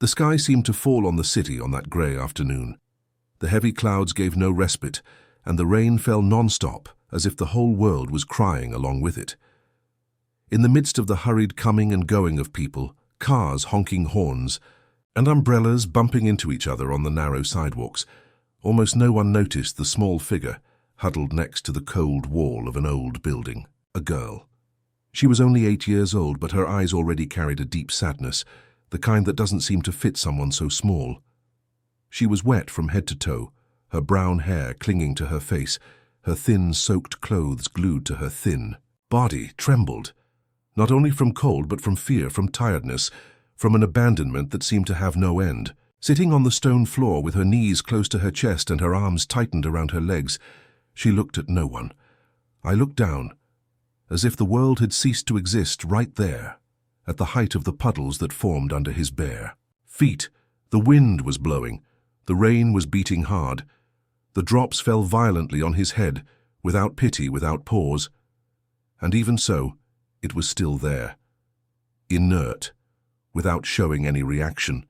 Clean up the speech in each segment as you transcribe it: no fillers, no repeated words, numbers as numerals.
The sky seemed to fall on the city on that grey afternoon. The heavy clouds gave no respite, and the rain fell non-stop, as if the whole world was crying along with it. In the midst of the hurried coming and going of people, cars honking horns, and umbrellas bumping into each other on the narrow sidewalks, almost no one noticed the small figure huddled next to the cold wall of an old building, a girl. She was only 8 years old, but her eyes already carried a deep sadness, the kind that doesn't seem to fit someone so small. She was wet from head to toe, her brown hair clinging to her face, her thin, soaked clothes glued to her thin body trembled, not only from cold but from fear, from tiredness, from an abandonment that seemed to have no end. Sitting on the stone floor with her knees close to her chest and her arms tightened around her legs, she looked at no one. I looked down, as if the world had ceased to exist right there, at the height of the puddles that formed under his bare feet. The wind was blowing, the rain was beating hard. The drops fell violently on his head, without pity, without pause. And even so, it was still there, inert, without showing any reaction.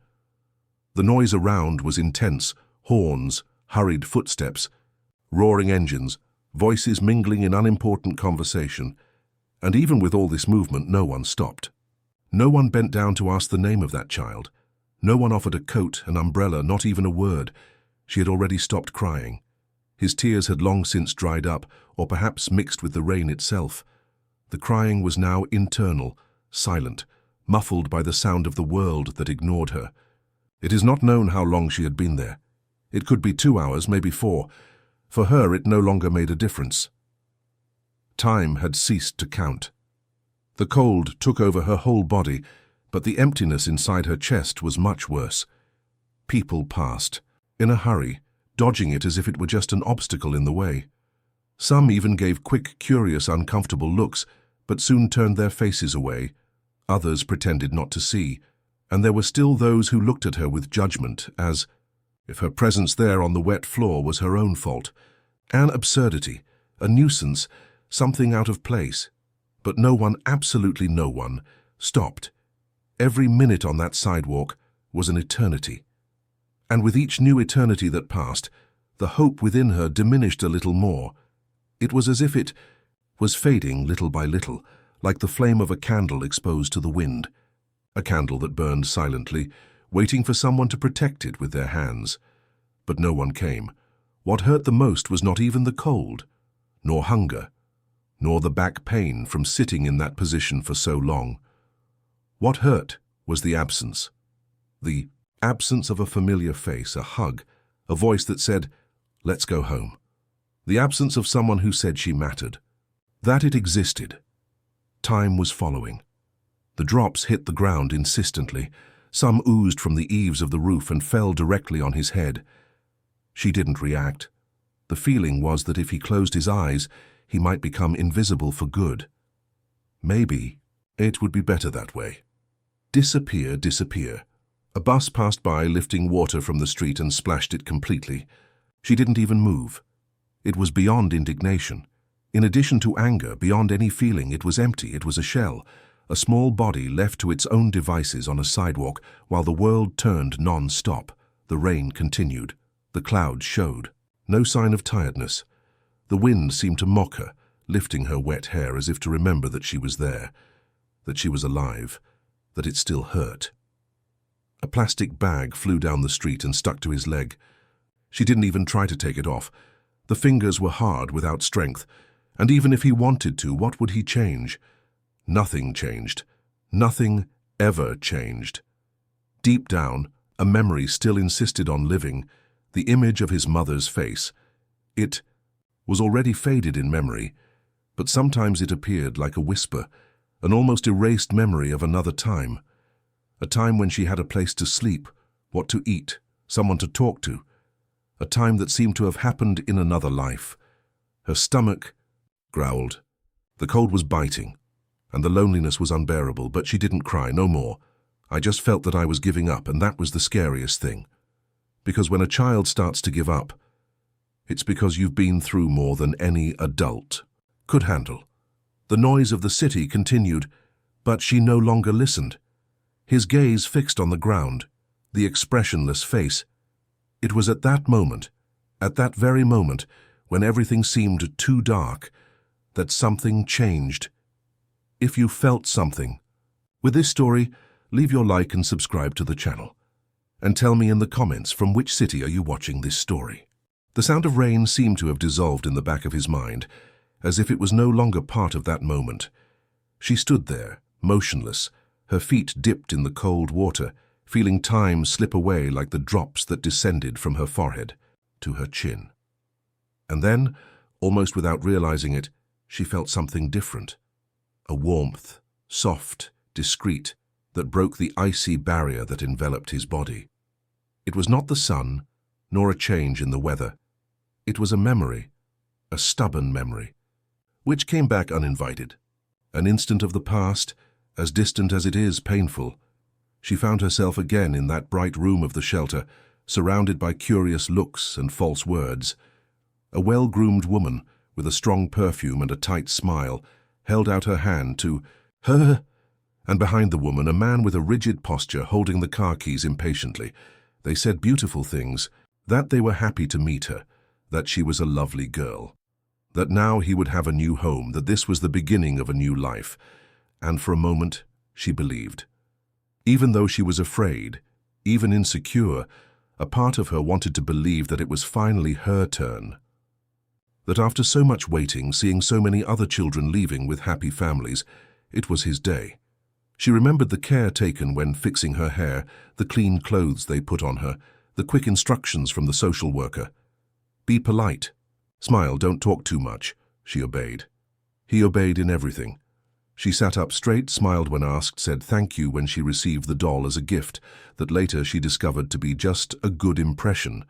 The noise around was intense, horns, hurried footsteps, roaring engines, voices mingling in unimportant conversation. And even with all this movement, no one stopped. No one bent down to ask the name of that child. No one offered a coat, an umbrella, not even a word. She had already stopped crying. His tears had long since dried up, or perhaps mixed with the rain itself. The crying was now internal, silent, muffled by the sound of the world that ignored her. It is not known how long she had been there. It could be 2 hours, maybe 4. For her, it no longer made a difference. Time had ceased to count. The cold took over her whole body, but the emptiness inside her chest was much worse. People passed, in a hurry, dodging it as if it were just an obstacle in the way. Some even gave quick, curious, uncomfortable looks, but soon turned their faces away. Others pretended not to see, and there were still those who looked at her with judgment, as if her presence there on the wet floor was her own fault. An absurdity, a nuisance, something out of place. But no one, absolutely no one, stopped. Every minute on that sidewalk was an eternity. And with each new eternity that passed, the hope within her diminished a little more. It was as if it was fading little by little, like the flame of a candle exposed to the wind. A candle that burned silently, waiting for someone to protect it with their hands. But no one came. What hurt the most was not even the cold, nor hunger, nor the back pain from sitting in that position for so long. What hurt was the absence of a familiar face, a hug, a voice that said, "Let's go home." The absence of someone who said she mattered. That it existed. Time was following. The drops hit the ground insistently. Some oozed from the eaves of the roof and fell directly on his head. She didn't react. The feeling was that if he closed his eyes, he might become invisible for good. Maybe it would be better that way. Disappear, disappear. A bus passed by, lifting water from the street and splashed it completely. She didn't even move. It was beyond indignation. In addition to anger, beyond any feeling, it was empty. It was a shell, a small body left to its own devices on a sidewalk while the world turned non-stop. The rain continued. The clouds showed. No sign of tiredness. The wind seemed to mock her, lifting her wet hair as if to remember that she was there, that she was alive, that it still hurt. A plastic bag flew down the street and stuck to his leg. She didn't even try to take it off. The fingers were hard, without strength, and even if he wanted to, what would he change? Nothing changed. Nothing ever changed. Deep down, a memory still insisted on living, the image of his mother's face. It was already faded in memory, but sometimes it appeared like a whisper, an almost erased memory of another time. A time when she had a place to sleep, what to eat, someone to talk to. A time that seemed to have happened in another life. Her stomach growled. The cold was biting, and the loneliness was unbearable, but she didn't cry, no more. I just felt that I was giving up, and that was the scariest thing. Because when a child starts to give up, it's because you've been through more than any adult could handle. The noise of the city continued, but she no longer listened. His gaze fixed on the ground. the expressionless face. It was at that moment, at that very moment, when everything seemed too dark, that something changed. If you felt something with this story, leave your like and subscribe to the channel. And tell me in the comments from which city are you watching this story. The sound of rain seemed to have dissolved in the back of his mind, as if it was no longer part of that moment. She stood there, motionless, her feet dipped in the cold water, feeling time slip away like the drops that descended from her forehead to her chin. And then, almost without realizing it, she felt something different. A warmth, soft, discreet, that broke the icy barrier that enveloped his body. It was not the sun, nor a change in the weather. It was a memory, a stubborn memory, which came back uninvited. An instant of the past, as distant as it is painful. She found herself again in that bright room of the shelter, surrounded by curious looks and false words. A well-groomed woman, with a strong perfume and a tight smile, held out her hand to her, and behind the woman a man with a rigid posture holding the car keys impatiently. They said beautiful things, that they were happy to meet her, that she was a lovely girl, that now he would have a new home, that this was the beginning of a new life. And for a moment, she believed. Even though she was afraid, even insecure, a part of her wanted to believe that it was finally her turn. That after so much waiting, seeing so many other children leaving with happy families, it was his day. She remembered the care taken when fixing her hair, the clean clothes they put on her, the quick instructions from the social worker. Be polite. Smile, don't talk too much. She obeyed. He obeyed in everything. She sat up straight, smiled when asked, said thank you when she received the doll as a gift that later she discovered to be just a good impression.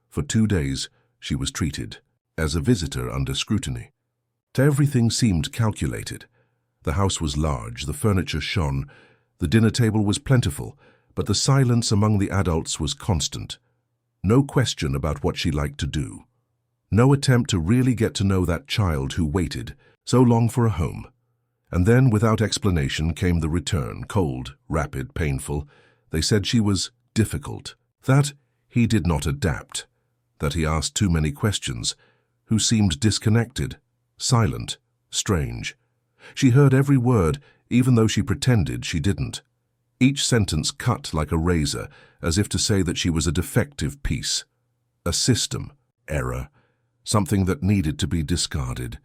For 2 days, she was treated as a visitor under scrutiny. Everything seemed calculated. The house was large, the furniture shone, the dinner table was plentiful, but the silence among the adults was constant. No question about what she liked to do. No attempt to really get to know that child who waited so long for a home. And then, without explanation, came the return, cold, rapid, painful. They said she was difficult, that he did not adapt, that he asked too many questions, who seemed disconnected, silent, strange. She heard every word, even though she pretended she didn't. Each sentence cut like a razor, as if to say that she was a defective piece, a system, error, something that needed to be discarded.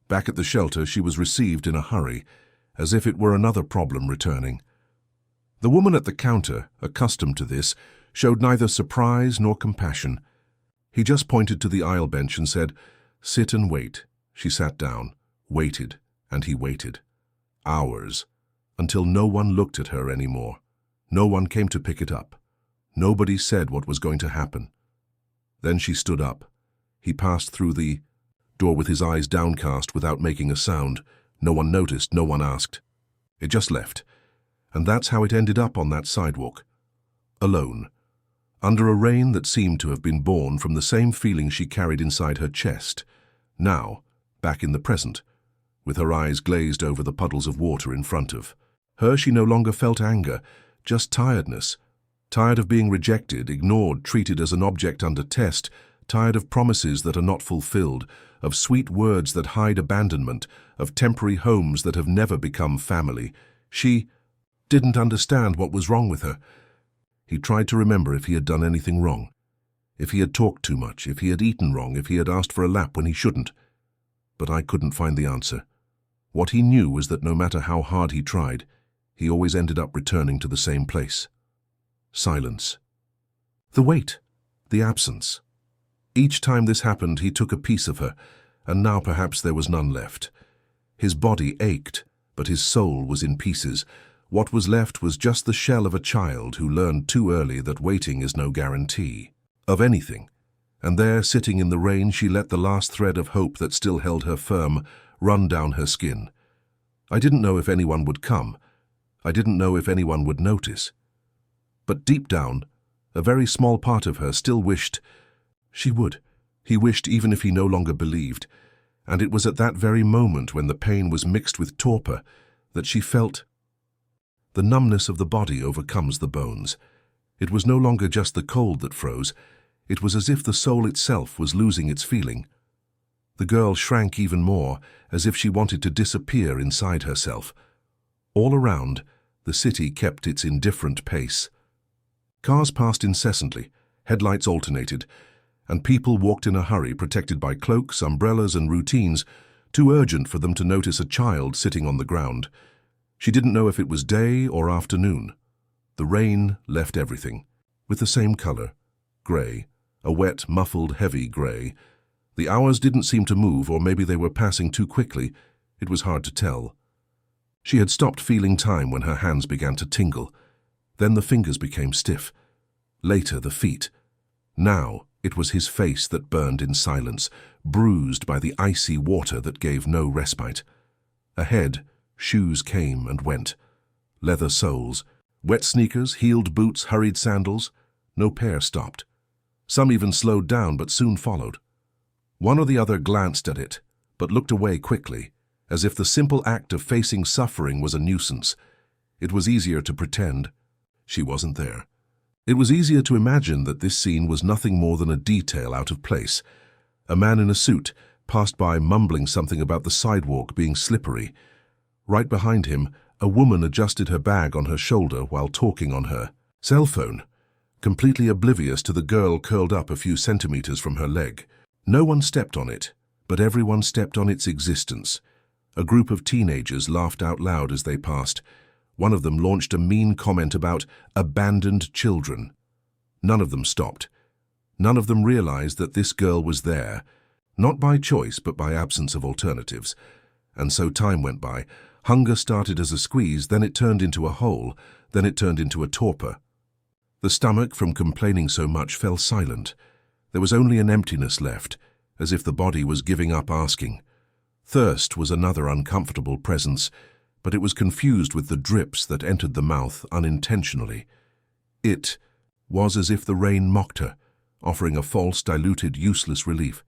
Back at the shelter, she was received in a hurry, as if it were another problem returning. The woman at the counter, accustomed to this, showed neither surprise nor compassion. He just pointed to the aisle bench and said, "Sit and wait." She sat down, waited, and he waited. Hours, until no one looked at her anymore. No one came to pick it up. Nobody said what was going to happen. Then she stood up. He passed through the door with his eyes downcast without making a sound. No one noticed, no one asked. It just left. And that's how it ended up on that sidewalk. Alone. Under a rain that seemed to have been born from the same feeling she carried inside her chest. Now, back in the present, with her eyes glazed over the puddles of water in front of her, she no longer felt anger, just tiredness. Tired of being rejected, ignored, treated as an object under test, tired of promises that are not fulfilled, of sweet words that hide abandonment, of temporary homes that have never become family. She didn't understand what was wrong with her. He tried to remember if he had done anything wrong, if he had talked too much, if he had eaten wrong, if he had asked for a lap when he shouldn't. But I couldn't find the answer. What he knew was that no matter how hard he tried, he always ended up returning to the same place. Silence. The wait. The absence. Each time this happened, he took a piece of her, and now perhaps there was none left. His body ached, but his soul was in pieces. What was left was just the shell of a child who learned too early that waiting is no guarantee of anything. And there, sitting in the rain, she let the last thread of hope that still held her firm run down her skin. I didn't know if anyone would come. I didn't know if anyone would notice. But deep down, a very small part of her still wished she would. He wished even if he no longer believed. And it was at that very moment, when the pain was mixed with torpor, that she felt the numbness of the body overcomes the bones. It was no longer just the cold that froze. It was as if the soul itself was losing its feeling. The girl shrank even more, as if she wanted to disappear inside herself. All around, the city kept its indifferent pace. Cars passed incessantly, headlights alternated, and people walked in a hurry, protected by cloaks, umbrellas, and routines, too urgent for them to notice a child sitting on the ground. She didn't know if it was day or afternoon. The rain left everything, with the same color, gray, a wet, muffled, heavy gray. The hours didn't seem to move, or maybe they were passing too quickly. It was hard to tell. She had stopped feeling time when her hands began to tingle. Then the fingers became stiff. Later, the feet. Now, it was his face that burned in silence, bruised by the icy water that gave no respite. Ahead, shoes came and went. Leather soles, wet sneakers, heeled boots, hurried sandals. No pair stopped. Some even slowed down but soon followed. One or the other glanced at it, but looked away quickly, as if the simple act of facing suffering was a nuisance. It was easier to pretend she wasn't there. It was easier to imagine that this scene was nothing more than a detail out of place. A man in a suit passed by mumbling something about the sidewalk being slippery. Right behind him, a woman adjusted her bag on her shoulder while talking on her cell phone, completely oblivious to the girl curled up a few centimeters from her leg. No one stepped on it, but everyone stepped on its existence. A group of teenagers laughed out loud as they passed. One of them launched a mean comment about abandoned children. None of them stopped. None of them realized that this girl was there, not by choice but by absence of alternatives. And so time went by. Hunger started as a squeeze, then it turned into a hole, then it turned into a torpor. The stomach, from complaining so much, fell silent. There was only an emptiness left, as if the body was giving up asking. Thirst was another uncomfortable presence, but it was confused with the drips that entered the mouth unintentionally. It was as if the rain mocked her, offering a false, diluted, useless relief.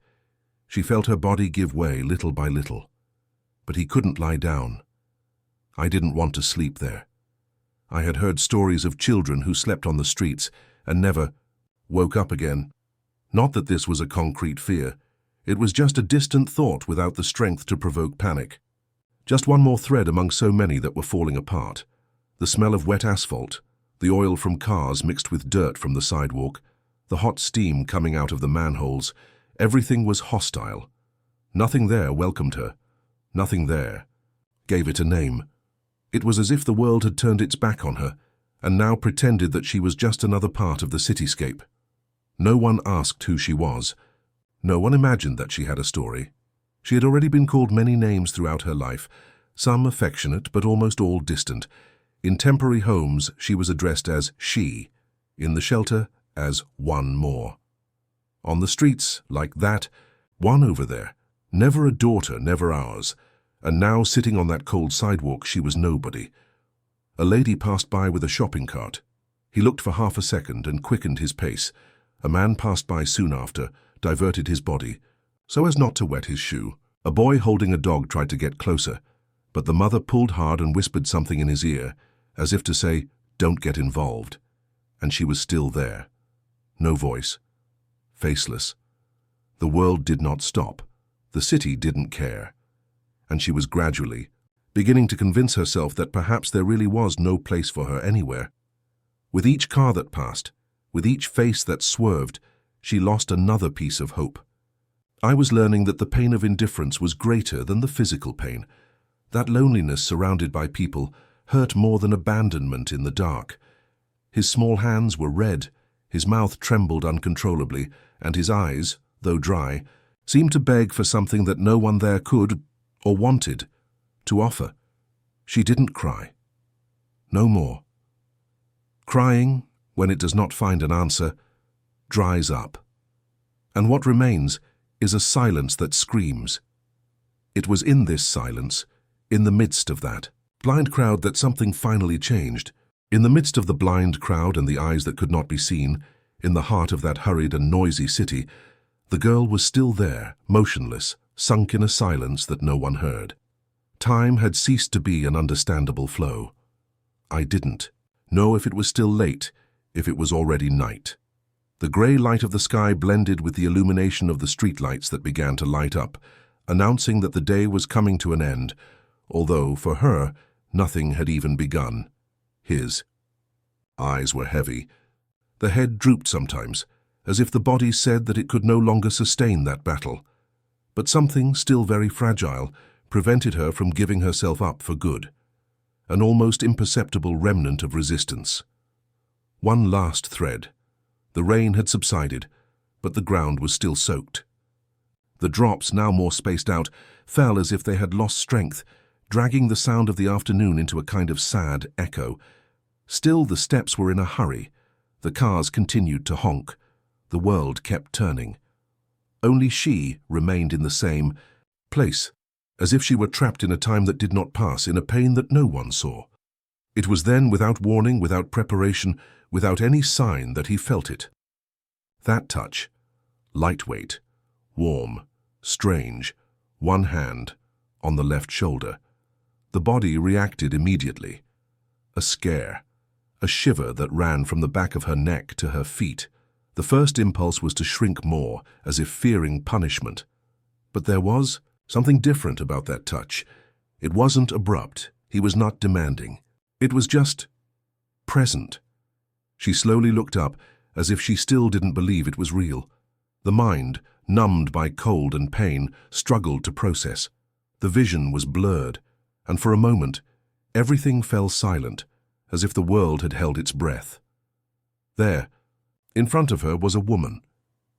She felt her body give way little by little. But he couldn't lie down. I didn't want to sleep there. I had heard stories of children who slept on the streets and never woke up again. Not that this was a concrete fear. It was just a distant thought without the strength to provoke panic. Just one more thread among so many that were falling apart. The smell of wet asphalt, the oil from cars mixed with dirt from the sidewalk, the hot steam coming out of the manholes. Everything was hostile. Nothing there welcomed her. Nothing there gave it a name. It was as if the world had turned its back on her and now pretended that she was just another part of the cityscape. No one asked who she was. No one imagined that she had a story. She had already been called many names throughout her life, some affectionate but almost all distant. In temporary homes, she was addressed as she. In the shelter, as one more. On the streets, like that, one over there. Never a daughter, never ours. And now, sitting on that cold sidewalk, she was nobody. A lady passed by with a shopping cart. He looked for half a second and quickened his pace. A man passed by soon after, diverted his body, so as not to wet his shoe. A boy holding a dog tried to get closer, but the mother pulled hard and whispered something in his ear, as if to say, "Don't get involved." And she was still there. No voice. Faceless. The world did not stop. The city didn't care. And she was gradually beginning to convince herself that perhaps there really was no place for her anywhere. With each car that passed, with each face that swerved, she lost another piece of hope. I was learning that the pain of indifference was greater than the physical pain. That loneliness surrounded by people hurt more than abandonment in the dark. His small hands were red, his mouth trembled uncontrollably, and his eyes, though dry, seemed to beg for something that no one there could, or wanted, to offer. She didn't cry. No more. Crying, when it does not find an answer, dries up. And what remains is a silence that screams. It was in this silence, in the midst of that blind crowd, that something finally changed. In the midst of the blind crowd and the eyes that could not be seen, in the heart of that hurried and noisy city, the girl was still there, motionless, sunk in a silence that no one heard. Time had ceased to be an understandable flow. I didn't know if it was still late, if it was already night. The grey light of the sky blended with the illumination of the streetlights that began to light up, announcing that the day was coming to an end, although, for her, nothing had even begun. His eyes were heavy. The head drooped sometimes, as if the body said that it could no longer sustain that battle. But something, still very fragile, prevented her from giving herself up for good. An almost imperceptible remnant of resistance. One last thread. The rain had subsided, but the ground was still soaked. The drops, now more spaced out, fell as if they had lost strength, dragging the sound of the afternoon into a kind of sad echo. Still, the steps were in a hurry. The cars continued to honk. The world kept turning. Only she remained in the same place, as if she were trapped in a time that did not pass, in a pain that no one saw. It was then, without warning, without preparation, without any sign, that he felt it. That touch, lightweight, warm, strange, one hand on the left shoulder. The body reacted immediately. A scare, a shiver that ran from the back of her neck to her feet. The first impulse was to shrink more, as if fearing punishment. But there was something different about that touch. It wasn't abrupt. He was not demanding. It was just present. She slowly looked up, as if she still didn't believe it was real. The mind, numbed by cold and pain, struggled to process. The vision was blurred, and for a moment, everything fell silent, as if the world had held its breath. There, in front of her, was a woman.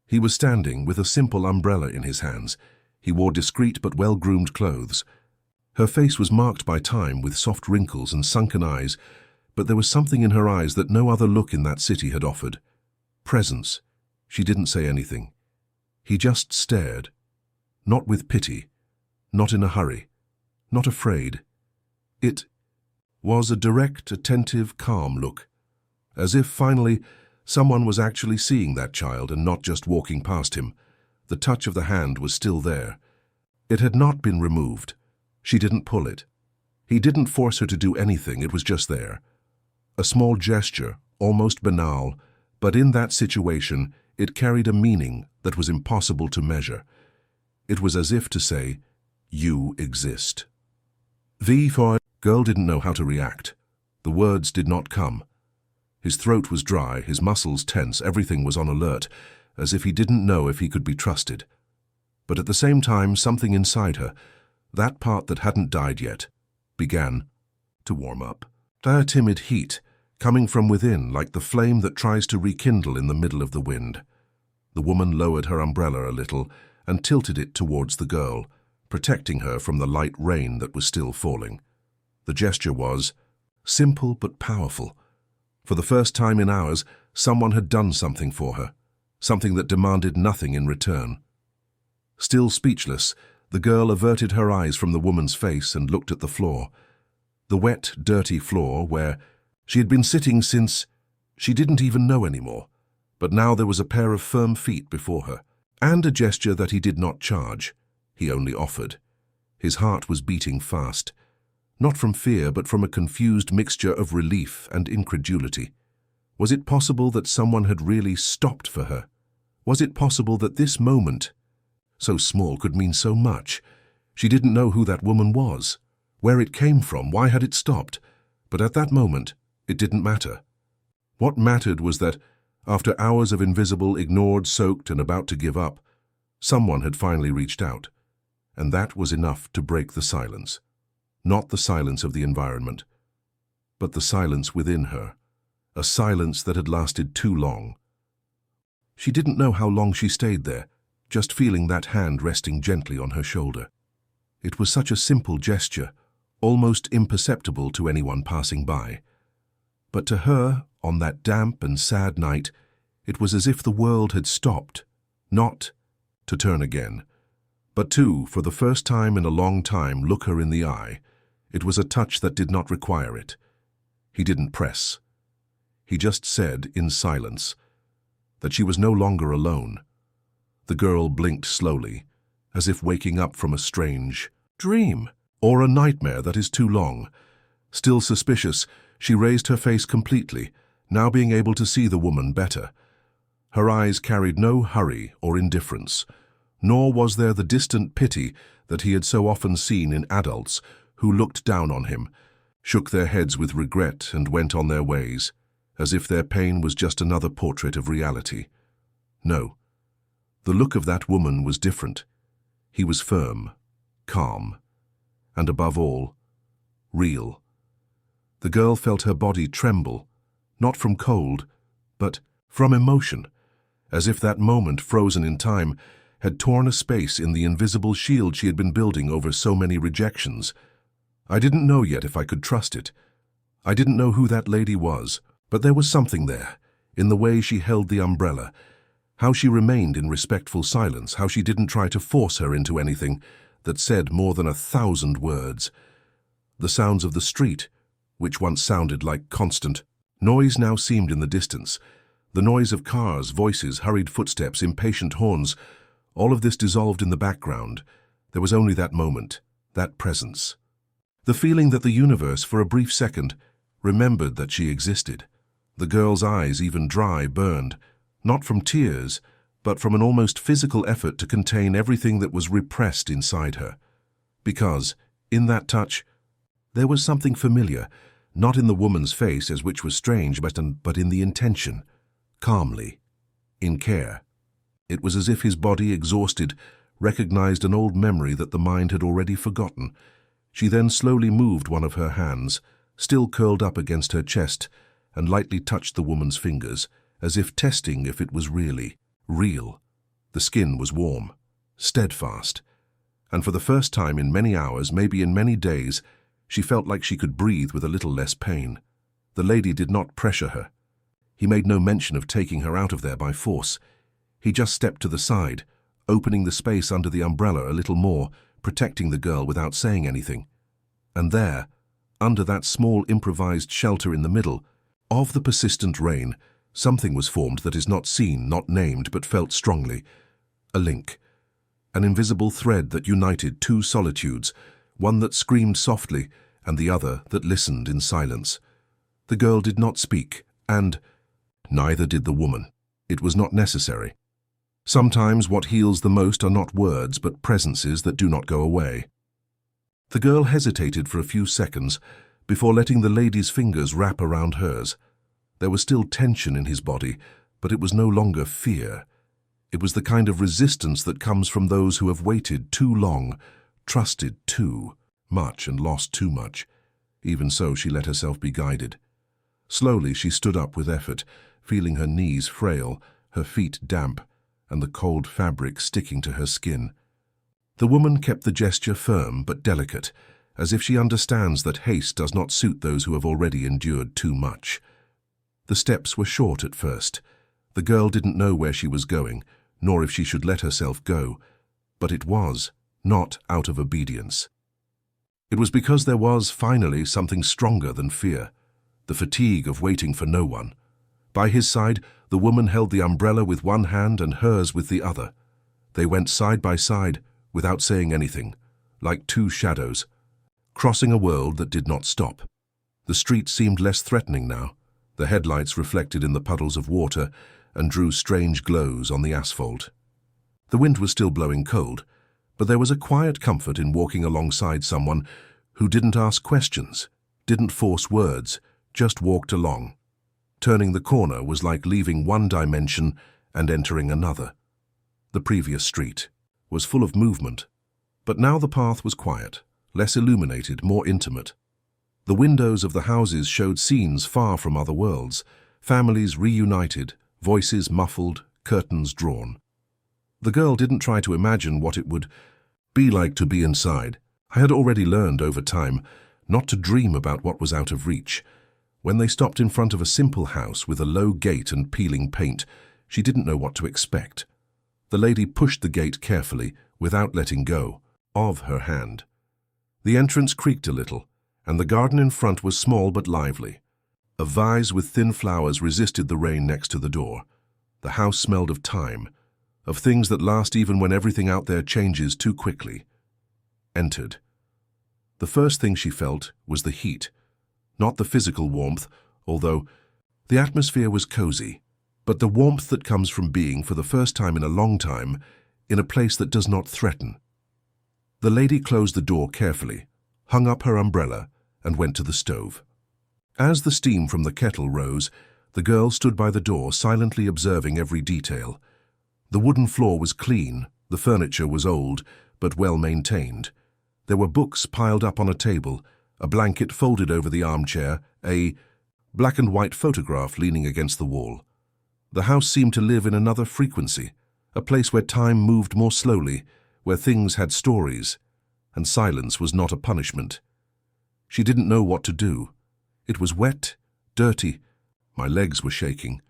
He was standing with a simple umbrella in his hands. He wore discreet but well-groomed clothes. Her face was marked by time, with soft wrinkles and sunken eyes, but there was something in her eyes that no other look in that city had offered. Presence. She didn't say anything. He just stared. Not with pity. Not in a hurry. Not afraid. It was a direct, attentive, calm look, as if, finally, someone was actually seeing that child and not just walking past him. The touch of the hand was still there. It had not been removed. She didn't pull it. He didn't force her to do anything. It was just there. A small gesture, almost banal, but in that situation, it carried a meaning that was impossible to measure. It was as if to say, "You exist." The girl didn't know how to react. The words did not come. His throat was dry, his muscles tense, everything was on alert, as if he didn't know if he could be trusted. But at the same time, something inside her, that part that hadn't died yet, began to warm up. A timid heat, coming from within, like the flame that tries to rekindle in the middle of the wind. The woman lowered her umbrella a little and tilted it towards the girl, protecting her from the light rain that was still falling. The gesture was simple but powerful. For the first time in hours, someone had done something for her, something that demanded nothing in return. Still speechless, the girl averted her eyes from the woman's face and looked at the floor. The wet, dirty floor where she had been sitting since she didn't even know anymore. But now there was a pair of firm feet before her, and a gesture that he did not charge. He only offered. His heart was beating fast, not from fear, but from a confused mixture of relief and incredulity. Was it possible that someone had really stopped for her? Was it possible that this moment, so small, could mean so much? She didn't know who that woman was, where it came from, why had it stopped? But at that moment, it didn't matter. What mattered was that, after hours of invisible, ignored, soaked, and about to give up, someone had finally reached out. And that was enough to break the silence. Not the silence of the environment, but the silence within her, a silence that had lasted too long. She didn't know how long she stayed there, just feeling that hand resting gently on her shoulder. It was such a simple gesture, almost imperceptible to anyone passing by. But to her, on that damp and sad night, it was as if the world had stopped, not to turn again, but to, for the first time in a long time, look her in the eye. It was a touch that did not require it. He didn't press. He just said, in silence, that she was no longer alone. The girl blinked slowly, as if waking up from a strange dream, or a nightmare that is too long. Still suspicious, she raised her face completely, now being able to see the woman better. Her eyes carried no hurry or indifference, nor was there the distant pity that he had so often seen in adults who looked down on him, shook their heads with regret and went on their ways, as if their pain was just another portrait of reality. No, the look of that woman was different. He was firm, calm, and above all, real. The girl felt her body tremble, not from cold, but from emotion, as if that moment, frozen in time, had torn a space in the invisible shield she had been building over so many rejections. I didn't know yet if I could trust it. I didn't know who that lady was, but there was something there, in the way she held the umbrella, how she remained in respectful silence, how she didn't try to force her into anything that said more than 1,000 words. The sounds of the street, which once sounded like constant noise, now seemed in the distance. The noise of cars, voices, hurried footsteps, impatient horns, all of this dissolved in the background. There was only that moment, that presence. The feeling that the universe, for a brief second, remembered that she existed. The girl's eyes, even dry, burned, not from tears, but from an almost physical effort to contain everything that was repressed inside her. Because, in that touch, there was something familiar, not in the woman's face, as which was strange, but in the intention, calmly, in care. It was as if his body, exhausted, recognized an old memory that the mind had already forgotten. She then slowly moved one of her hands, still curled up against her chest, and lightly touched the woman's fingers, as if testing if it was really real. The skin was warm, steadfast, and for the first time in many hours, maybe in many days, she felt like she could breathe with a little less pain. The lady did not pressure her. He made no mention of taking her out of there by force. He just stepped to the side, opening the space under the umbrella a little more, protecting the girl without saying anything. And there, under that small improvised shelter in the middle of the persistent rain, something was formed that is not seen, not named, but felt strongly. A link. An invisible thread that united two solitudes, one that screamed softly and the other that listened in silence. The girl did not speak, and neither did the woman. It was not necessary. Sometimes what heals the most are not words, but presences that do not go away. The girl hesitated for a few seconds before letting the lady's fingers wrap around hers. There was still tension in his body, but it was no longer fear. It was the kind of resistance that comes from those who have waited too long, trusted too much, and lost too much. Even so, she let herself be guided. Slowly she stood up with effort, feeling her knees frail, her feet damp, and the cold fabric sticking to her skin. The woman kept the gesture firm but delicate, as if she understands that haste does not suit those who have already endured too much. The steps were short at first. The girl didn't know where she was going, nor if she should let herself go, but it was not out of obedience. It was because there was, finally, something stronger than fear, the fatigue of waiting for no one. By his side, the woman held the umbrella with one hand and hers with the other. They went side by side, without saying anything, like two shadows, crossing a world that did not stop. The street seemed less threatening now. The headlights reflected in the puddles of water and drew strange glows on the asphalt. The wind was still blowing cold, but there was a quiet comfort in walking alongside someone who didn't ask questions, didn't force words, just walked along. Turning the corner was like leaving one dimension and entering another. The previous street was full of movement, but now the path was quiet, less illuminated, more intimate. The windows of the houses showed scenes far from other worlds, families reunited, voices muffled, curtains drawn. The girl didn't try to imagine what it would be like to be inside. I had already learned over time not to dream about what was out of reach. When they stopped in front of a simple house with a low gate and peeling paint, she didn't know what to expect. The lady pushed the gate carefully, without letting go of her hand. The entrance creaked a little, and the garden in front was small but lively. A vase with thin flowers resisted the rain next to the door. The house smelled of time, of things that last even when everything out there changes too quickly. Entered. The first thing she felt was the heat, not the physical warmth, although The atmosphere was cozy, but the warmth that comes from being for the first time in a long time in a place that does not threaten. The lady closed the door carefully, hung up her umbrella, and went to the stove. As the steam from the kettle rose, the girl stood by the door, silently observing every detail. The wooden floor was clean, the furniture was old, but well maintained. There were books piled up on a table, a blanket folded over the armchair, a black and white photograph leaning against the wall. The house seemed to live in another frequency, a place where time moved more slowly, where things had stories, and silence was not a punishment. She didn't know what to do. It was wet, dirty. My legs were shaking.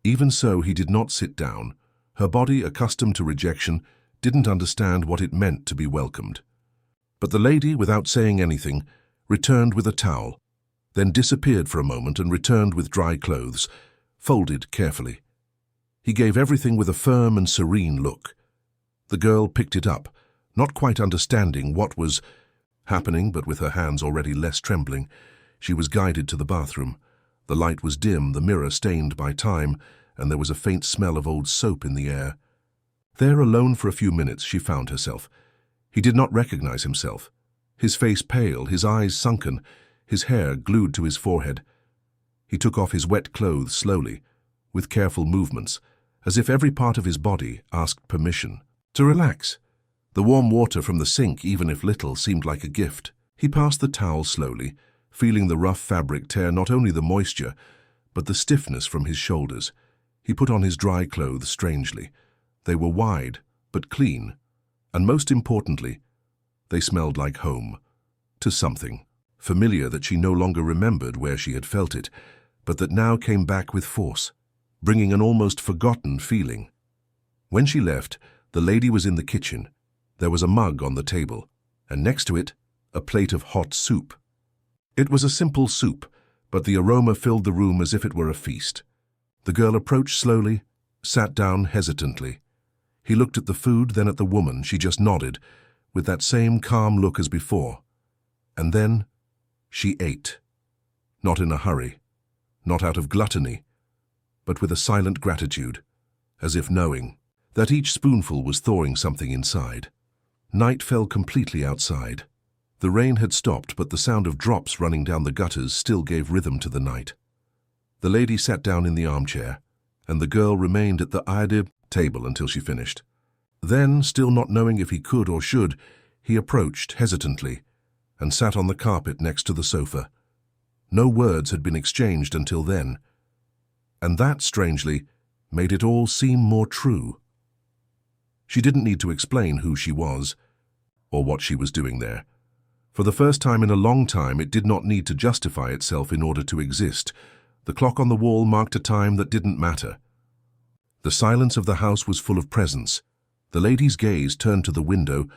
Even so, he did not sit down. Her body, accustomed to rejection, didn't understand what it meant to be welcomed. But the lady, without saying anything, returned with a towel, then disappeared for a moment and returned with dry clothes, folded carefully. He gave everything with a firm and serene look. The girl picked it up, not quite understanding what was happening, but with her hands already less trembling, she was guided to the bathroom. The light was dim, the mirror stained by time, and there was a faint smell of old soap in the air. There, alone for a few minutes, she found herself. He did not recognize himself. His face pale, his eyes sunken, his hair glued to his forehead. He took off his wet clothes slowly, with careful movements, as if every part of his body asked permission to relax. The warm water from the sink, even if little, seemed like a gift. He passed the towel slowly, feeling the rough fabric tear not only the moisture, but the stiffness from his shoulders. He put on his dry clothes strangely. They were wide, but clean, and most importantly, they smelled like home, to something, familiar that she no longer remembered where she had felt it, but that now came back with force, bringing an almost forgotten feeling. When she left, the lady was in the kitchen. There was a mug on the table, and next to it, a plate of hot soup. It was a simple soup, but the aroma filled the room as if it were a feast. The girl approached slowly, sat down hesitantly. He looked at the food, then at the woman. She just nodded, with that same calm look as before. And then she ate. Not in a hurry, not out of gluttony, but with a silent gratitude, as if knowing that each spoonful was thawing something inside. Night fell completely outside. The rain had stopped, but the sound of drops running down the gutters still gave rhythm to the night. The lady sat down in the armchair, and the girl remained at the table until she finished. Then, still not knowing if he could or should, he approached hesitantly and sat on the carpet next to the sofa. No words had been exchanged until then, and that, strangely, made it all seem more true. She didn't need to explain who she was or what she was doing there. For the first time in a long time, it did not need to justify itself in order to exist. The clock on the wall marked a time that didn't matter. The silence of the house was full of presence. The lady's gaze, turned to the window,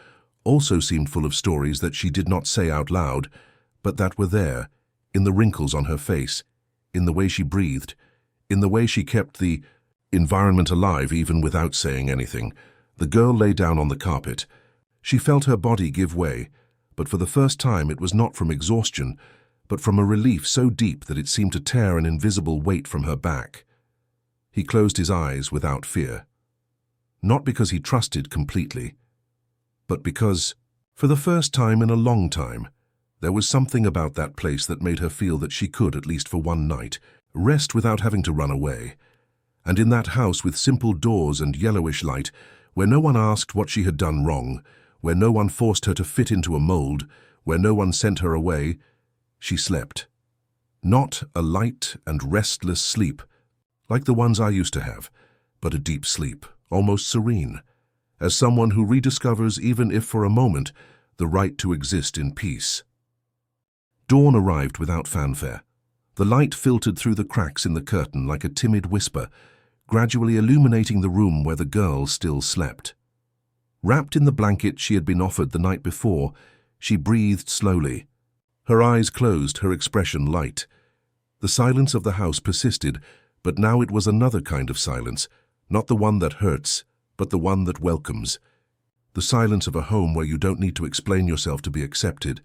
also seemed full of stories that she did not say out loud, but that were there, in the wrinkles on her face, in the way she breathed, in the way she kept the environment alive even without saying anything. The girl lay down on the carpet. She felt her body give way, but for the first time it was not from exhaustion, but from a relief so deep that it seemed to tear an invisible weight from her back. He closed his eyes without fear. Not because he trusted completely, but because, for the first time in a long time, there was something about that place that made her feel that she could, at least for one night, rest without having to run away. And in that house with simple doors and yellowish light, where no one asked what she had done wrong, where no one forced her to fit into a mold, where no one sent her away, she slept. Not a light and restless sleep, like the ones I used to have, but a deep sleep, almost serene, as someone who rediscovers, even if for a moment, the right to exist in peace. Dawn arrived without fanfare. The light filtered through the cracks in the curtain like a timid whisper, gradually illuminating the room where the girl still slept. Wrapped in the blanket she had been offered the night before, she breathed slowly. Her eyes closed, her expression light. The silence of the house persisted, but now it was another kind of silence, not the one that hurts, but the one that welcomes. The silence of a home where you don't need to explain yourself to be accepted.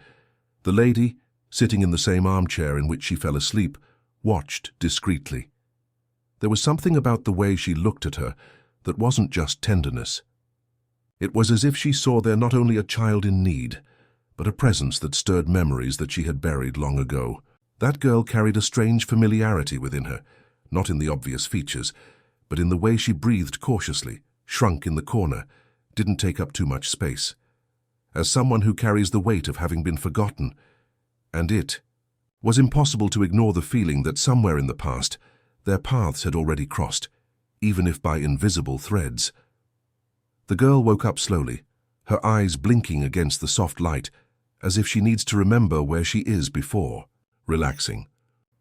The lady, sitting in the same armchair in which she fell asleep, watched discreetly. There was something about the way she looked at her that wasn't just tenderness. It was as if she saw there not only a child in need, but a presence that stirred memories that she had buried long ago. That girl carried a strange familiarity within her, not in the obvious features, but in the way she breathed cautiously, shrunk in the corner, didn't take up too much space. As someone who carries the weight of having been forgotten, and it was impossible to ignore the feeling that somewhere in the past their paths had already crossed, even if by invisible threads. The girl woke up slowly, her eyes blinking against the soft light, as if she needs to remember where she is before relaxing.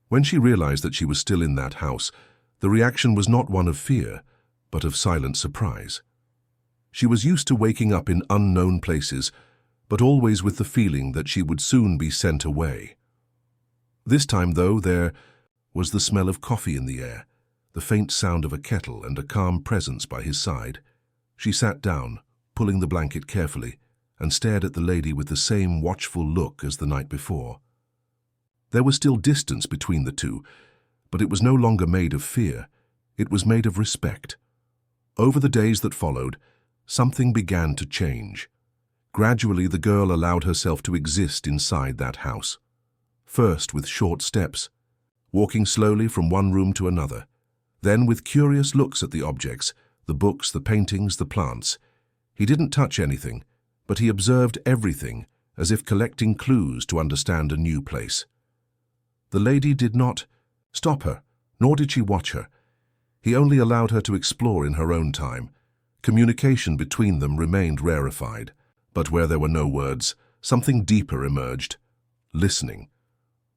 When she realized that she was still in that house, the reaction was not one of fear, but of silent surprise. She was used to waking up in unknown places, but always with the feeling that she would soon be sent away. This time, though, there was the smell of coffee in the air, the faint sound of a kettle, and a calm presence by his side. She sat down, pulling the blanket carefully, and stared at the lady with the same watchful look as the night before. There was still distance between the two, but it was no longer made of fear. It was made of respect. Over the days that followed, something began to change. Gradually, the girl allowed herself to exist inside that house. First with short steps, walking slowly from one room to another. Then with curious looks at the objects, the books, the paintings, the plants. He didn't touch anything, but he observed everything, as if collecting clues to understand a new place. The lady did not stop her, nor did she watch her. He only allowed her to explore in her own time. Communication between them remained rarefied, but where there were no words, something deeper emerged: listening.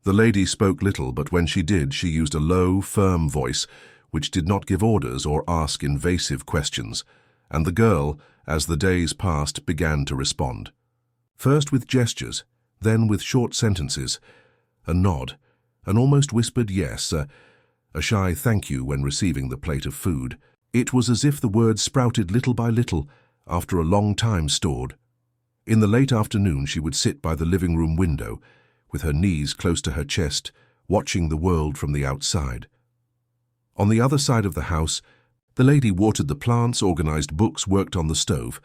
The lady spoke little, but when she did, she used a low, firm voice which did not give orders or ask invasive questions, and the girl, as the days passed, began to respond. First with gestures, then with short sentences, a nod, an almost whispered yes, a shy thank you when receiving the plate of food. It was as if the words sprouted little by little after a long time stored. In the late afternoon, she would sit by the living room window, with her knees close to her chest, watching the world from the outside. On the other side of the house, the lady watered the plants, organized books, worked on the stove,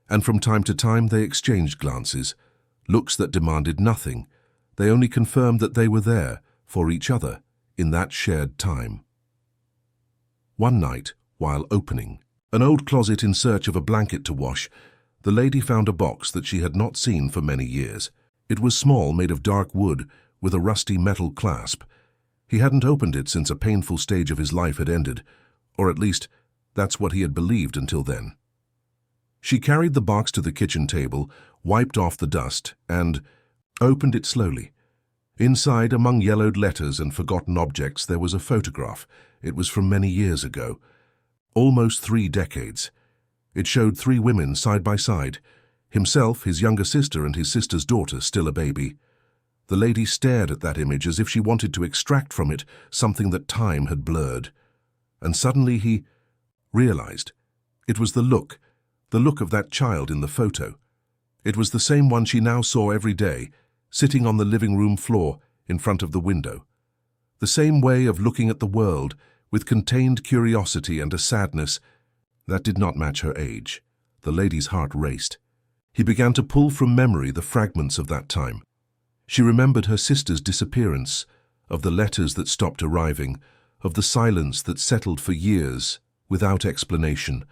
and from time to time they exchanged glances, looks that demanded nothing. They only confirmed that they were there for each other in that shared time. One night, while opening an old closet in search of a blanket to wash, the lady found a box that she had not seen for many years. It was small, made of dark wood, with a rusty metal clasp. He hadn't opened it since a painful stage of his life had ended, or at least that's what he had believed until then. She carried the box to the kitchen table, wiped off the dust, and opened it slowly. Inside, among yellowed letters and forgotten objects, there was a photograph. It was from many years ago, almost 3 decades. It showed 3 women side by side, himself, his younger sister, and his sister's daughter, still a baby. The lady stared at that image as if she wanted to extract from it something that time had blurred. And suddenly he realized. It was the look of that child in the photo. It was the same one she now saw every day, sitting on the living room floor in front of the window. The same way of looking at the world, with contained curiosity and a sadness that did not match her age. The lady's heart raced. He began to pull from memory the fragments of that time. She remembered her sister's disappearance, of the letters that stopped arriving, of the silence that settled for years without explanation,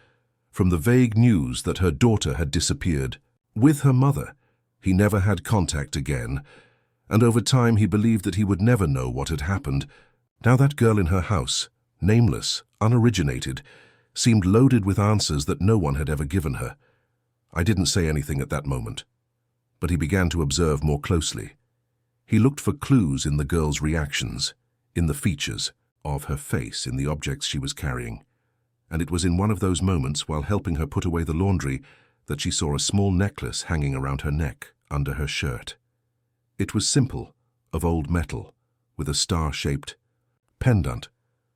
from the vague news that her daughter had disappeared. With her mother, he never had contact again, and over time he believed that he would never know what had happened. Now that girl in her house, nameless, unoriginated, seemed loaded with answers that no one had ever given her. I didn't say anything at that moment, but he began to observe more closely. He looked for clues in the girl's reactions, in the features of her face, in the objects she was carrying. And it was in one of those moments, while helping her put away the laundry, that she saw a small necklace hanging around her neck, under her shirt. It was simple, of old metal, with a star-shaped pendant.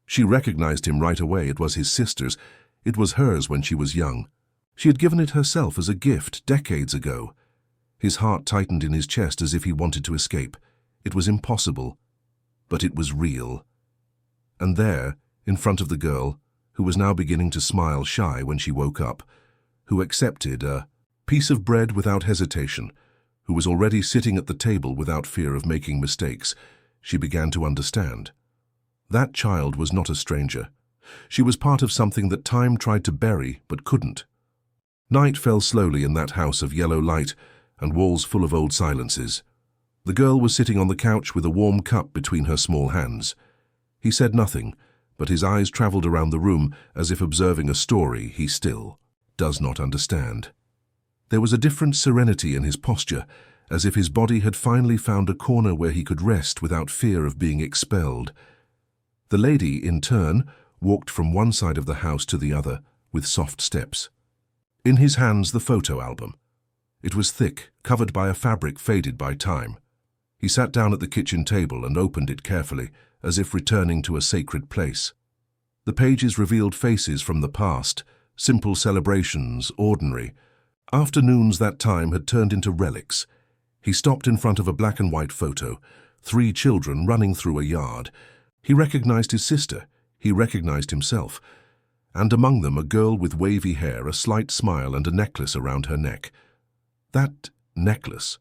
She recognized him right away. It was his sister's. It was hers when she was young. She had given it herself as a gift decades ago. His heart tightened in his chest as if he wanted to escape. It was impossible, but it was real. And there, in front of the girl, who was now beginning to smile shy when she woke up, who accepted a piece of bread without hesitation, who was already sitting at the table without fear of making mistakes, she began to understand. That child was not a stranger. She was part of something that time tried to bury but couldn't. Night fell slowly in that house of yellow light and walls full of old silences. The girl was sitting on the couch with a warm cup between her small hands. He said nothing, but his eyes traveled around the room as if observing a story he still does not understand. There was a different serenity in his posture, as if his body had finally found a corner where he could rest without fear of being expelled. The lady, in turn, walked from one side of the house to the other with soft steps. In his hands, the photo album. It was thick, covered by a fabric faded by time. He sat down at the kitchen table and opened it carefully, as if returning to a sacred place. The pages revealed faces from the past, simple celebrations, ordinary. Afternoons that time had turned into relics. He stopped in front of a black and white photo, 3 children running through a yard. He recognized his sister, he recognized himself, and among them a girl with wavy hair, a slight smile and a necklace around her neck. That necklace.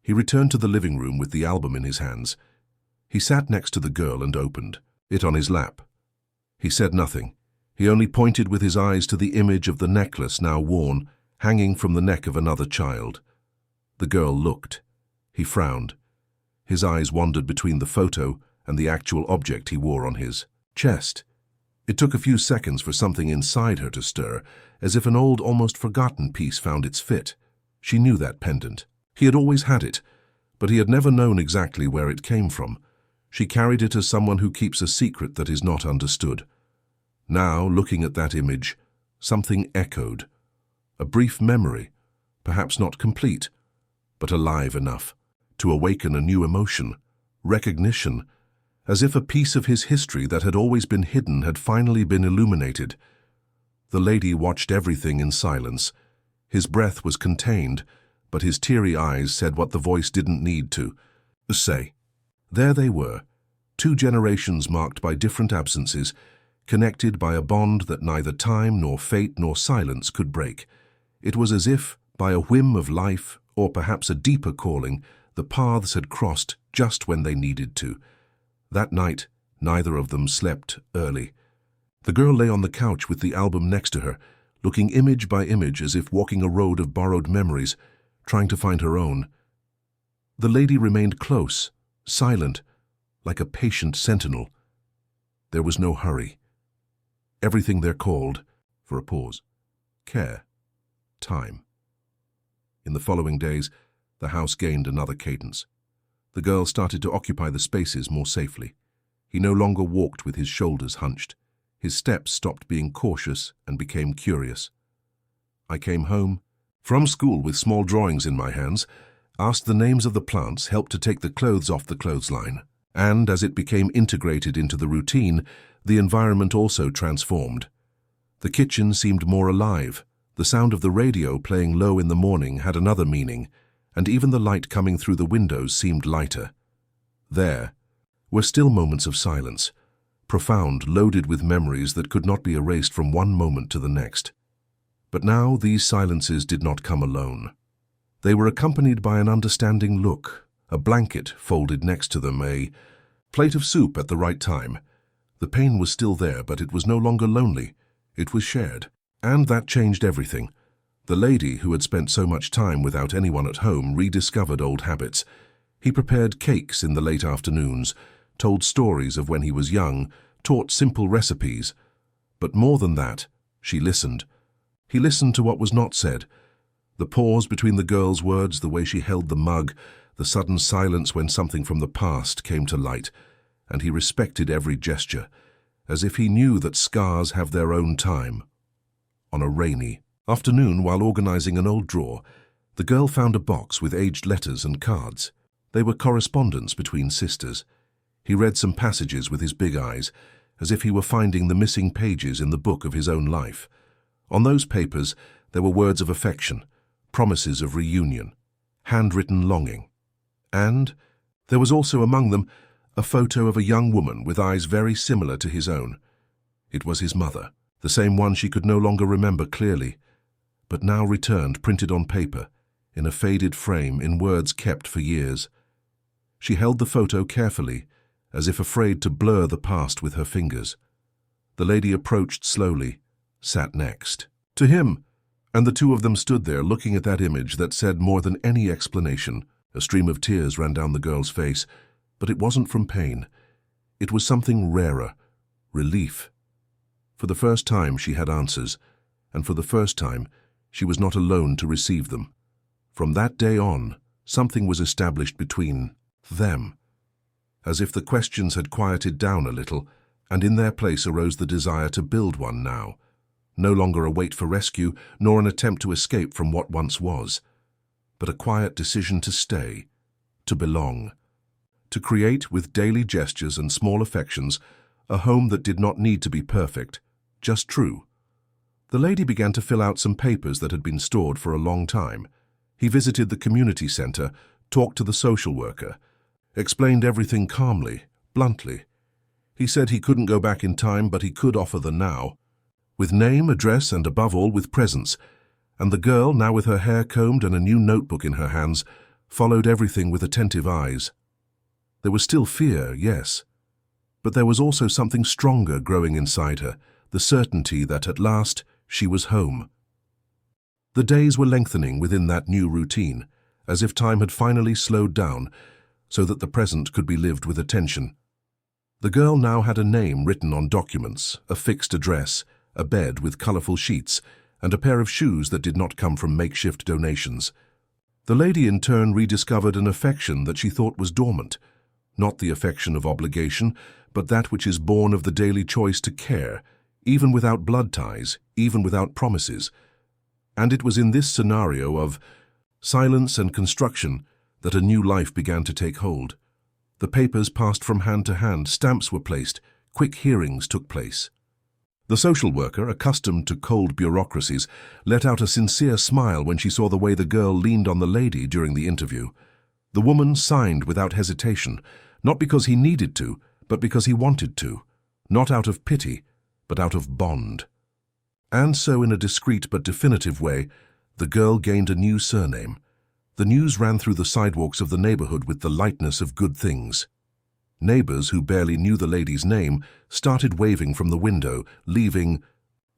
He returned to the living room with the album in his hands. He sat next to the girl and opened it on his lap. He said nothing. He only pointed with his eyes to the image of the necklace now worn, hanging from the neck of another child. The girl looked. He frowned. His eyes wandered between the photo and the actual object he wore on his chest. It took a few seconds for something inside her to stir, as if an old, almost forgotten piece found its fit. She knew that pendant. He had always had it, but he had never known exactly where it came from. She carried it as someone who keeps a secret that is not understood. Now, looking at that image, something echoed. A brief memory, perhaps not complete, but alive enough to awaken a new emotion, recognition, as if a piece of his history that had always been hidden had finally been illuminated. The lady watched everything in silence. His breath was contained, but his teary eyes said what the voice didn't need to say. There they were, 2 generations marked by different absences, connected by a bond that neither time nor fate nor silence could break. It was as if, by a whim of life, or perhaps a deeper calling, the paths had crossed just when they needed to. That night, neither of them slept early. The girl lay on the couch with the album next to her, looking image by image as if walking a road of borrowed memories, trying to find her own. The lady remained close, silent, like a patient sentinel. There was no hurry. Everything there called for a pause, care, time. In the following days, the house gained another cadence. The girl started to occupy the spaces more safely. He no longer walked with his shoulders hunched. His steps stopped being cautious and became curious. I came home from school with small drawings in my hands, asked the names of the plants, helped to take the clothes off the clothesline. And as it became integrated into the routine, the environment also transformed. The kitchen seemed more alive. The sound of the radio playing low in the morning had another meaning, and even the light coming through the windows seemed lighter. There were still moments of silence, profound, loaded with memories that could not be erased from one moment to the next. But now these silences did not come alone. They were accompanied by an understanding look, a blanket folded next to them, a plate of soup at the right time. The pain was still there, but it was no longer lonely. It was shared. And that changed everything. The lady, who had spent so much time without anyone at home, rediscovered old habits. He prepared cakes in the late afternoons, told stories of when he was young, taught simple recipes. But more than that, she listened. He listened to what was not said. The pause between the girl's words, the way she held the mug, the sudden silence when something from the past came to light, and he respected every gesture, as if he knew that scars have their own time. On a rainy afternoon, while organizing an old drawer, the girl found a box with aged letters and cards. They were correspondence between sisters. He read some passages with his big eyes, as if he were finding the missing pages in the book of his own life. On those papers, there were words of affection, promises of reunion, handwritten longing. And there was also among them a photo of a young woman with eyes very similar to his own. It was his mother, the same one she could no longer remember clearly, but now returned printed on paper, in a faded frame, in words kept for years. She held the photo carefully, as if afraid to blur the past with her fingers. The lady approached slowly, sat next to him, and the two of them stood there looking at that image that said more than any explanation. A stream of tears ran down the girl's face, but it wasn't from pain. It was something rarer, relief. For the first time she had answers, and for the first time she was not alone to receive them. From that day on, something was established between them, as if the questions had quieted down a little, and in their place arose the desire to build one now, no longer a wait for rescue, nor an attempt to escape from what once was, but a quiet decision to stay, to belong, to create with daily gestures and small affections a home that did not need to be perfect, just true. The lady began to fill out some papers that had been stored for a long time. He visited the community center, talked to the social worker, explained everything calmly, bluntly. He said he couldn't go back in time, but he could offer the now, with name, address, and above all with presence. And the girl, now with her hair combed and a new notebook in her hands, followed everything with attentive eyes. There was still fear, yes, but there was also something stronger growing inside her, the certainty that at last she was home. The days were lengthening within that new routine, as if time had finally slowed down, so that the present could be lived with attention. The girl now had a name written on documents, a fixed address, a bed with colorful sheets, and a pair of shoes that did not come from makeshift donations. The lady in turn rediscovered an affection that she thought was dormant, not the affection of obligation, but that which is born of the daily choice to care, even without blood ties, even without promises. And it was in this scenario of silence and construction that a new life began to take hold. The papers passed from hand to hand, stamps were placed, quick hearings took place. The social worker, accustomed to cold bureaucracies, let out a sincere smile when she saw the way the girl leaned on the lady during the interview. The woman signed without hesitation, not because he needed to, but because he wanted to, not out of pity, but out of bond. And so, in a discreet but definitive way, the girl gained a new surname. The news ran through the sidewalks of the neighborhood with the lightness of good things. Neighbors who barely knew the lady's name started waving from the window, leaving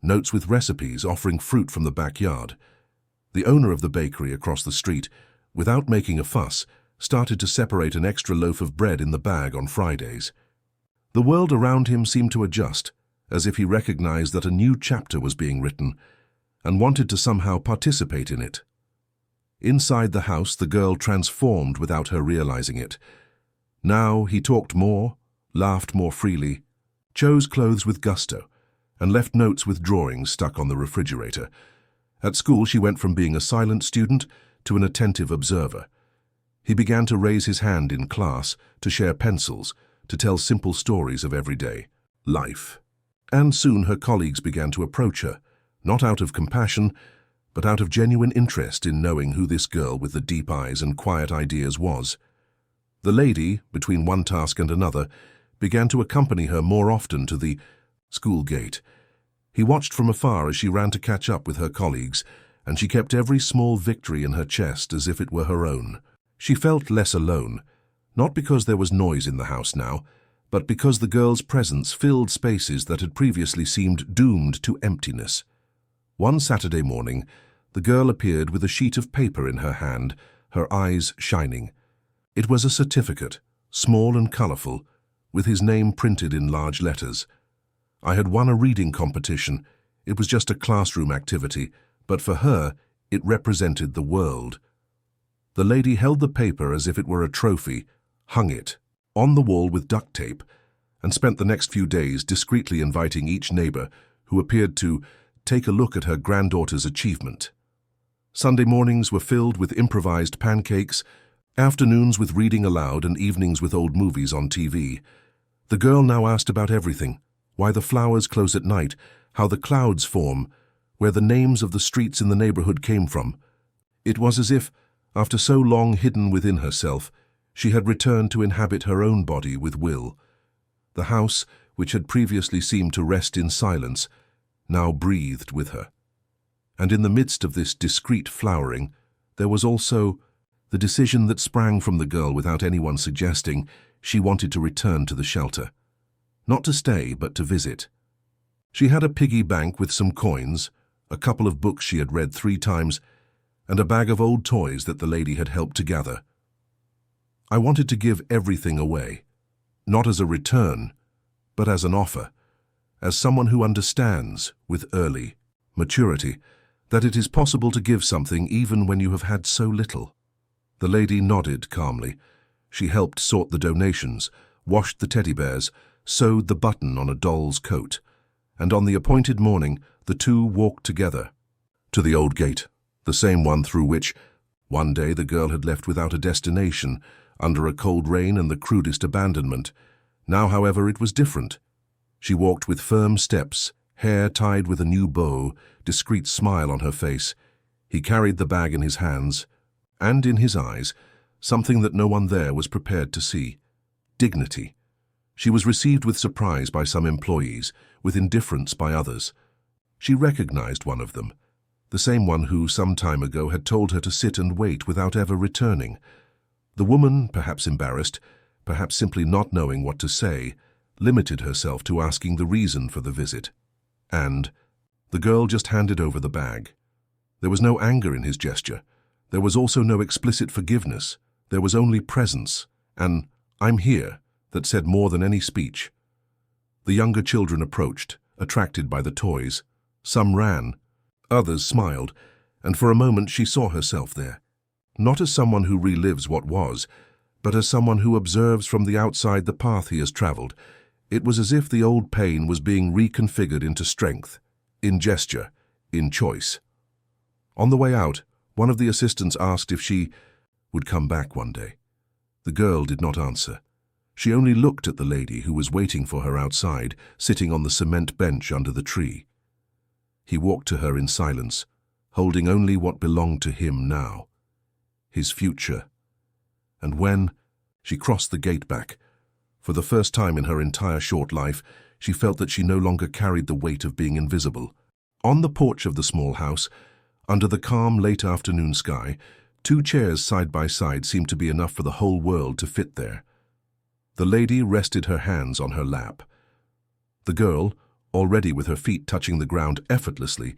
notes with recipes, offering fruit from the backyard. The owner of the bakery across the street, without making a fuss, started to separate an extra loaf of bread in the bag on Fridays. The world around him seemed to adjust, as if he recognized that a new chapter was being written, and wanted to somehow participate in it. Inside the house, the girl transformed without her realizing it. Now he talked more, laughed more freely, chose clothes with gusto, and left notes with drawings stuck on the refrigerator. At school, she went from being a silent student to an attentive observer. He began to raise his hand in class, to share pencils, to tell simple stories of everyday life. And soon her colleagues began to approach her, not out of compassion, but out of genuine interest in knowing who this girl with the deep eyes and quiet ideas was. The lady, between one task and another, began to accompany her more often to the school gate. He watched from afar as she ran to catch up with her colleagues, and she kept every small victory in her chest as if it were her own. She felt less alone, not because there was noise in the house now, but because the girl's presence filled spaces that had previously seemed doomed to emptiness. One Saturday morning, the girl appeared with a sheet of paper in her hand, her eyes shining. It was a certificate, small and colorful, with his name printed in large letters. I had won a reading competition. It was just a classroom activity, but for her, it represented the world. The lady held the paper as if it were a trophy, hung it on the wall with duct tape, and spent the next few days discreetly inviting each neighbor who appeared to take a look at her granddaughter's achievement. Sunday mornings were filled with improvised pancakes, afternoons with reading aloud, and evenings with old movies on TV. The girl now asked about everything: why the flowers close at night, how the clouds form, where the names of the streets in the neighborhood came from. It was as if, after so long hidden within herself, She had returned to inhabit her own body with will. The house, which had previously seemed to rest in silence, now breathed with her. And in the midst of this discreet flowering, there was also the decision that sprang from the girl without anyone suggesting she wanted to return to the shelter. Not to stay, but to visit. She had a piggy bank with some coins, a couple of books she had read 3 times, and a bag of old toys that the lady had helped to gather. I wanted to give everything away, not as a return, but as an offer, as someone who understands, with early maturity, that it is possible to give something even when you have had so little. The lady nodded calmly. She helped sort the donations, washed the teddy bears, sewed the button on a doll's coat, and on the appointed morning the two walked together to the old gate, the same one through which, one day, the girl had left without a destination, under a cold rain and the crudest abandonment. Now, however, it was different. She walked with firm steps, hair tied with a new bow, discreet smile on her face. He carried the bag in his hands, and in his eyes, something that no one there was prepared to see: dignity. She was received with surprise by some employees, with indifference by others. She recognized one of them, the same one who, some time ago, had told her to sit and wait without ever returning. The woman, perhaps embarrassed, perhaps simply not knowing what to say, limited herself to asking the reason for the visit. And the girl just handed over the bag. There was no anger in his gesture. There was also no explicit forgiveness. There was only presence, an "I'm here" that said more than any speech. The younger children approached, attracted by the toys. Some ran, others smiled, and for a moment she saw herself there, not as someone who relives what was, but as someone who observes from the outside the path he has traveled. It was as if the old pain was being reconfigured into strength, in gesture, in choice. On the way out, one of the assistants asked if she would come back one day. The girl did not answer. She only looked at the lady who was waiting for her outside, sitting on the cement bench under the tree. He walked to her in silence, holding only what belonged to him now, his future. And when she crossed the gate back, for the first time in her entire short life, she felt that she no longer carried the weight of being invisible. On the porch of the small house, under the calm late afternoon sky, 2 chairs side by side seemed to be enough for the whole world to fit there. The lady rested her hands on her lap. The girl, already with her feet touching the ground effortlessly,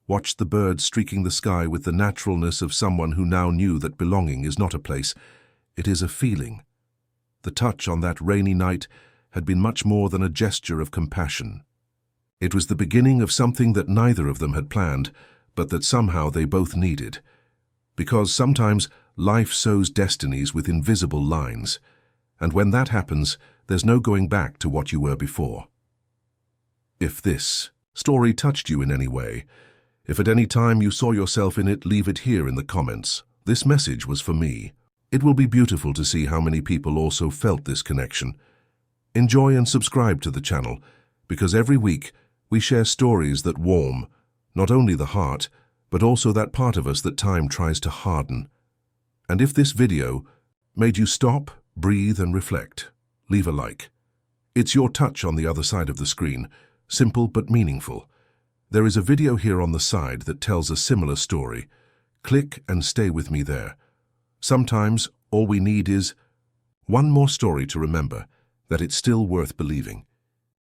watched the birds streaking the sky with the naturalness of someone who now knew that belonging is not a place, it is a feeling. The touch on that rainy night had been much more than a gesture of compassion. It was the beginning of something that neither of them had planned, but that somehow they both needed. Because sometimes life sews destinies with invisible lines, and when that happens, there's no going back to what you were before. If this story touched you in any way, if at any time you saw yourself in it, leave it here in the comments. This message was for me. It will be beautiful to see how many people also felt this connection. Enjoy and subscribe to the channel, because every week we share stories that warm not only the heart, but also that part of us that time tries to harden. And if this video made you stop, breathe and reflect, leave a like. It's your touch on the other side of the screen, simple but meaningful. There is a video here on the side that tells a similar story. Click and stay with me there. Sometimes all we need is one more story to remember that it's still worth believing.